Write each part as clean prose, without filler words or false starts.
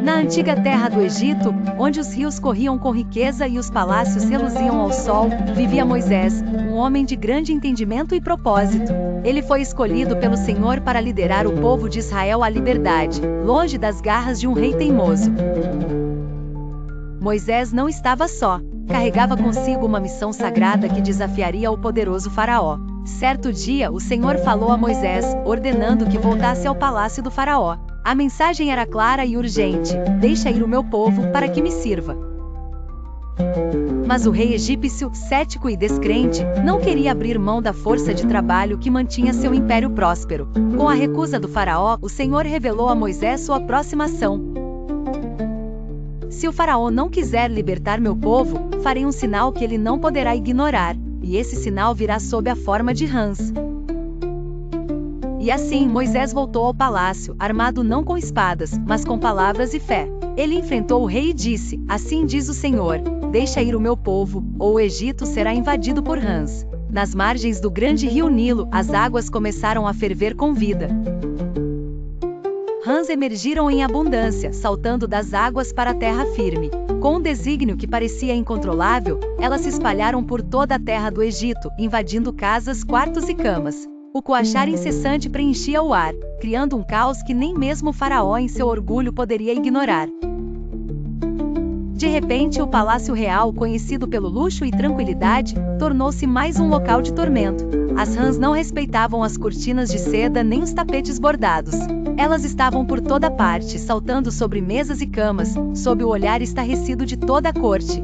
Na antiga terra do Egito, onde os rios corriam com riqueza e os palácios reluziam ao sol, vivia Moisés, um homem de grande entendimento e propósito. Ele foi escolhido pelo Senhor para liderar o povo de Israel à liberdade, longe das garras de um rei teimoso. Moisés não estava só. Carregava consigo uma missão sagrada que desafiaria o poderoso Faraó. Certo dia, o Senhor falou a Moisés, ordenando que voltasse ao palácio do Faraó. A mensagem era clara e urgente: deixa ir o meu povo, para que me sirva. Mas o rei egípcio, cético e descrente, não queria abrir mão da força de trabalho que mantinha seu império próspero. Com a recusa do Faraó, o Senhor revelou a Moisés sua próxima ação. Se o Faraó não quiser libertar meu povo, farei um sinal que ele não poderá ignorar, e esse sinal virá sob a forma de rãs. E assim Moisés voltou ao palácio, armado não com espadas, mas com palavras e fé. Ele enfrentou o rei e disse: assim diz o Senhor, deixa ir o meu povo, ou o Egito será invadido por rãs. Nas margens do grande rio Nilo, as águas começaram a ferver com vida. Rãs emergiram em abundância, saltando das águas para a terra firme. Com um desígnio que parecia incontrolável, elas se espalharam por toda a terra do Egito, invadindo casas, quartos e camas. O coachar incessante preenchia o ar, criando um caos que nem mesmo o Faraó em seu orgulho poderia ignorar. De repente, o Palácio Real, conhecido pelo luxo e tranquilidade, tornou-se mais um local de tormento. As rãs não respeitavam as cortinas de seda nem os tapetes bordados. Elas estavam por toda parte, saltando sobre mesas e camas, sob o olhar estarrecido de toda a corte.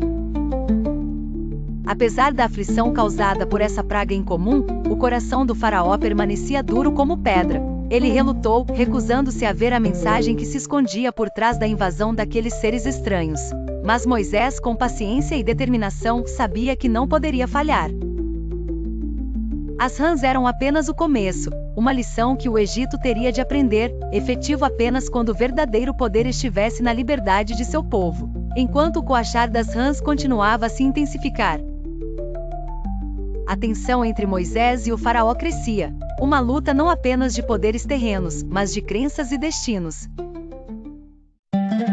Apesar da aflição causada por essa praga incomum, o coração do Faraó permanecia duro como pedra. Ele relutou, recusando-se a ver a mensagem que se escondia por trás da invasão daqueles seres estranhos. Mas Moisés, com paciência e determinação, sabia que não poderia falhar. As rãs eram apenas o começo, uma lição que o Egito teria de aprender, efetivo apenas quando o verdadeiro poder estivesse na liberdade de seu povo. Enquanto o coachar das rãs continuava a se intensificar, a tensão entre Moisés e o Faraó crescia. Uma luta não apenas de poderes terrenos, mas de crenças e destinos.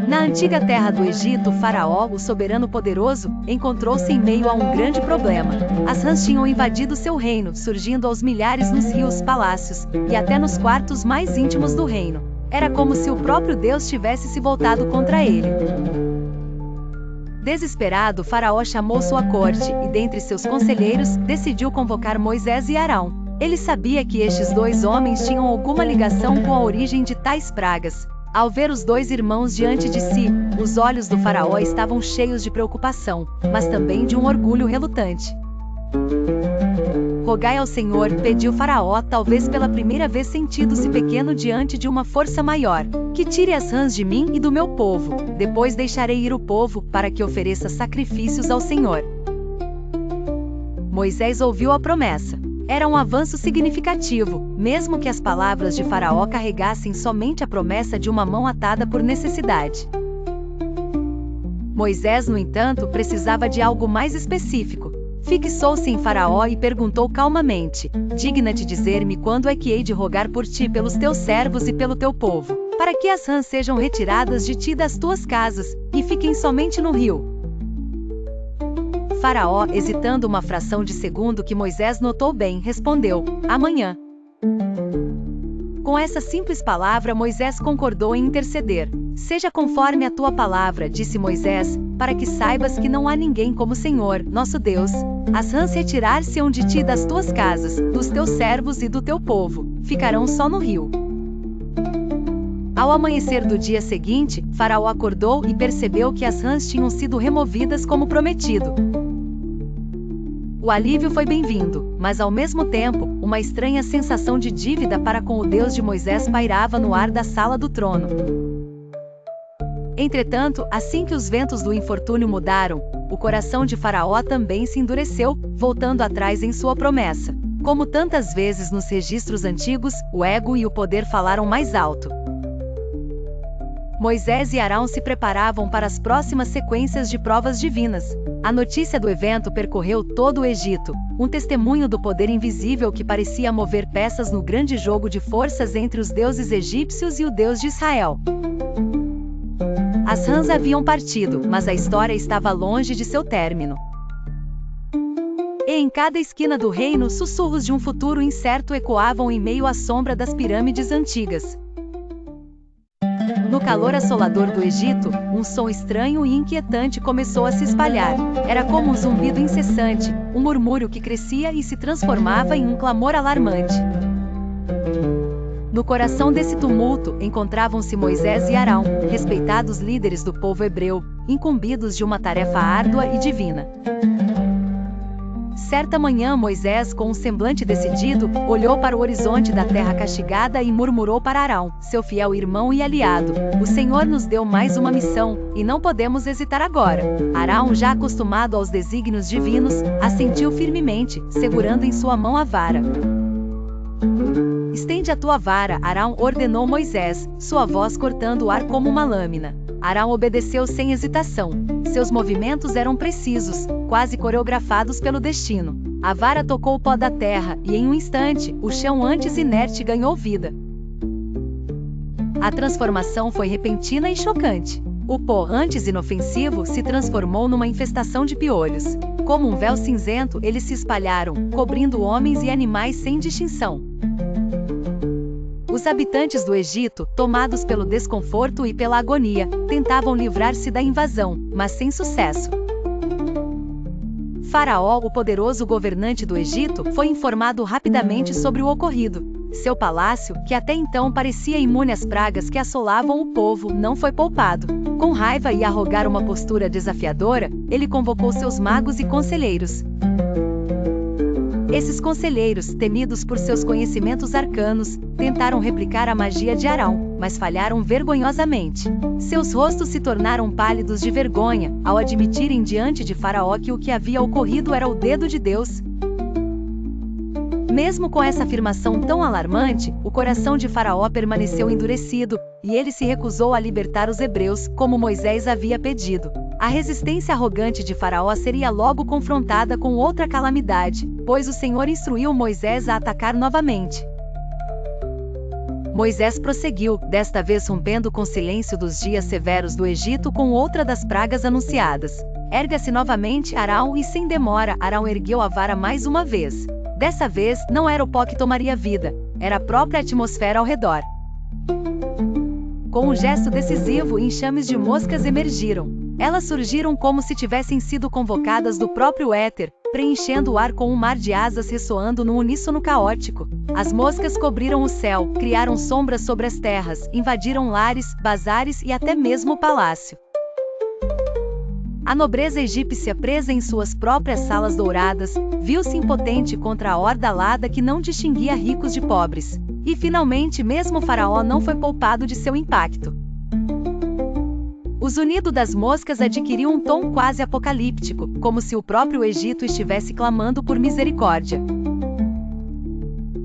Na antiga terra do Egito, Faraó, o soberano poderoso, encontrou-se em meio a um grande problema. As rãs tinham invadido seu reino, surgindo aos milhares nos rios, palácios, e até nos quartos mais íntimos do reino. Era como se o próprio Deus tivesse se voltado contra ele. Desesperado, Faraó chamou sua corte, e dentre seus conselheiros, decidiu convocar Moisés e Arão. Ele sabia que estes dois homens tinham alguma ligação com a origem de tais pragas. Ao ver os dois irmãos diante de si, os olhos do Faraó estavam cheios de preocupação, mas também de um orgulho relutante. Rogai ao Senhor, pediu Faraó, talvez pela primeira vez sentindo-se pequeno diante de uma força maior, que tire as rãs de mim e do meu povo, depois deixarei ir o povo, para que ofereça sacrifícios ao Senhor. Moisés ouviu a promessa. Era um avanço significativo, mesmo que as palavras de Faraó carregassem somente a promessa de uma mão atada por necessidade. Moisés, no entanto, precisava de algo mais específico. Fixou-se em Faraó e perguntou calmamente: digna-te dizer-me quando é que hei de rogar por ti pelos teus servos e pelo teu povo, para que as rãs sejam retiradas de ti das tuas casas, e fiquem somente no rio? Faraó, hesitando uma fração de segundo que Moisés notou bem, respondeu: amanhã. Com essa simples palavra, Moisés concordou em interceder. Seja conforme a tua palavra, disse Moisés, para que saibas que não há ninguém como o Senhor, nosso Deus. As rãs retirar-se-ão de ti das tuas casas, dos teus servos e do teu povo, ficarão só no rio. Ao amanhecer do dia seguinte, Faraó acordou e percebeu que as rãs tinham sido removidas como prometido. O alívio foi bem-vindo, mas ao mesmo tempo, uma estranha sensação de dívida para com o Deus de Moisés pairava no ar da sala do trono. Entretanto, assim que os ventos do infortúnio mudaram, o coração de Faraó também se endureceu, voltando atrás em sua promessa. Como tantas vezes nos registros antigos, o ego e o poder falaram mais alto. Moisés e Arão se preparavam para as próximas sequências de provas divinas. A notícia do evento percorreu todo o Egito, um testemunho do poder invisível que parecia mover peças no grande jogo de forças entre os deuses egípcios e o Deus de Israel. As rãs haviam partido, mas a história estava longe de seu término. E em cada esquina do reino, sussurros de um futuro incerto ecoavam em meio à sombra das pirâmides antigas. No calor assolador do Egito, um som estranho e inquietante começou a se espalhar. Era como um zumbido incessante, um murmúrio que crescia e se transformava em um clamor alarmante. No coração desse tumulto, encontravam-se Moisés e Arão, respeitados líderes do povo hebreu, incumbidos de uma tarefa árdua e divina. Certa manhã Moisés, com um semblante decidido, olhou para o horizonte da terra castigada e murmurou para Arão, seu fiel irmão e aliado: "O Senhor nos deu mais uma missão, e não podemos hesitar agora." Arão, já acostumado aos desígnios divinos, assentiu firmemente, segurando em sua mão a vara. "Estende a tua vara", Arão ordenou Moisés, sua voz cortando o ar como uma lâmina. Arão obedeceu sem hesitação. Seus movimentos eram precisos, quase coreografados pelo destino. A vara tocou o pó da terra, e em um instante, o chão antes inerte ganhou vida. A transformação foi repentina e chocante. O pó, antes inofensivo, se transformou numa infestação de piolhos. Como um véu cinzento, eles se espalharam, cobrindo homens e animais sem distinção. Os habitantes do Egito, tomados pelo desconforto e pela agonia, tentavam livrar-se da invasão, mas sem sucesso. Faraó, o poderoso governante do Egito, foi informado rapidamente sobre o ocorrido. Seu palácio, que até então parecia imune às pragas que assolavam o povo, não foi poupado. Com raiva e arrogar uma postura desafiadora, ele convocou seus magos e conselheiros. Esses conselheiros, temidos por seus conhecimentos arcanos, tentaram replicar a magia de Arão, mas falharam vergonhosamente. Seus rostos se tornaram pálidos de vergonha, ao admitirem diante de Faraó que o que havia ocorrido era o dedo de Deus. Mesmo com essa afirmação tão alarmante, o coração de Faraó permaneceu endurecido, e ele se recusou a libertar os hebreus, como Moisés havia pedido. A resistência arrogante de Faraó seria logo confrontada com outra calamidade, pois o Senhor instruiu Moisés a atacar novamente. Moisés prosseguiu, desta vez rompendo com o silêncio dos dias severos do Egito com outra das pragas anunciadas. Erga-se novamente, Arão, e sem demora, Arão ergueu a vara mais uma vez. Dessa vez, não era o pó que tomaria vida, era a própria atmosfera ao redor. Com um gesto decisivo, enxames de moscas emergiram. Elas surgiram como se tivessem sido convocadas do próprio éter, preenchendo o ar com um mar de asas ressoando num uníssono caótico. As moscas cobriram o céu, criaram sombras sobre as terras, invadiram lares, bazares e até mesmo o palácio. A nobreza egípcia, presa em suas próprias salas douradas, viu-se impotente contra a horda alada que não distinguia ricos de pobres. E finalmente mesmo o faraó não foi poupado de seu impacto. O zunido das moscas adquiriu um tom quase apocalíptico, como se o próprio Egito estivesse clamando por misericórdia.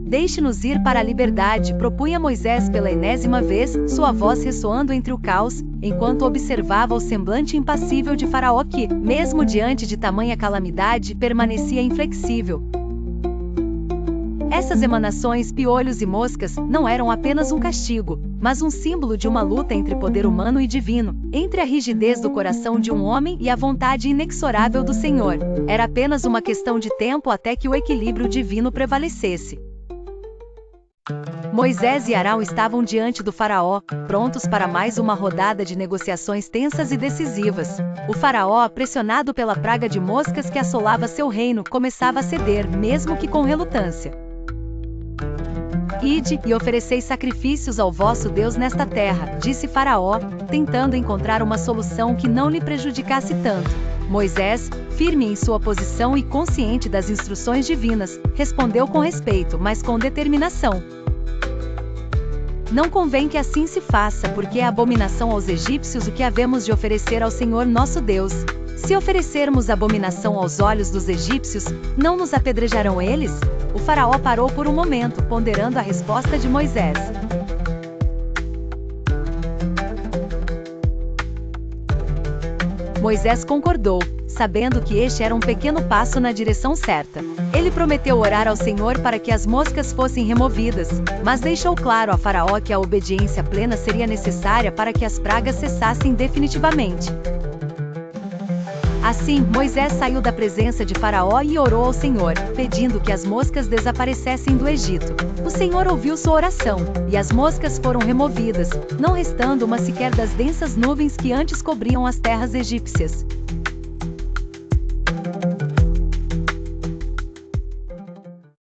"Deixe-nos ir para a liberdade", propunha Moisés pela enésima vez, sua voz ressoando entre o caos, enquanto observava o semblante impassível de Faraó que, mesmo diante de tamanha calamidade, permanecia inflexível. Essas emanações, piolhos e moscas, não eram apenas um castigo, mas um símbolo de uma luta entre poder humano e divino, entre a rigidez do coração de um homem e a vontade inexorável do Senhor. Era apenas uma questão de tempo até que o equilíbrio divino prevalecesse. Moisés e Arão estavam diante do faraó, prontos para mais uma rodada de negociações tensas e decisivas. O faraó, pressionado pela praga de moscas que assolava seu reino, começava a ceder, mesmo que com relutância. "Ide, e ofereceis sacrifícios ao vosso Deus nesta terra", disse Faraó, tentando encontrar uma solução que não lhe prejudicasse tanto. Moisés, firme em sua posição e consciente das instruções divinas, respondeu com respeito, mas com determinação. "Não convém que assim se faça, porque é abominação aos egípcios o que havemos de oferecer ao Senhor nosso Deus. Se oferecermos abominação aos olhos dos egípcios, não nos apedrejarão eles?" O faraó parou por um momento, ponderando a resposta de Moisés. Moisés concordou. sabendo que este era um pequeno passo na direção certa. Ele prometeu orar ao Senhor para que as moscas fossem removidas, mas deixou claro a Faraó que a obediência plena seria necessária para que as pragas cessassem definitivamente. Assim, Moisés saiu da presença de Faraó e orou ao Senhor, pedindo que as moscas desaparecessem do Egito. O Senhor ouviu sua oração, e as moscas foram removidas, não restando uma sequer das densas nuvens que antes cobriam as terras egípcias.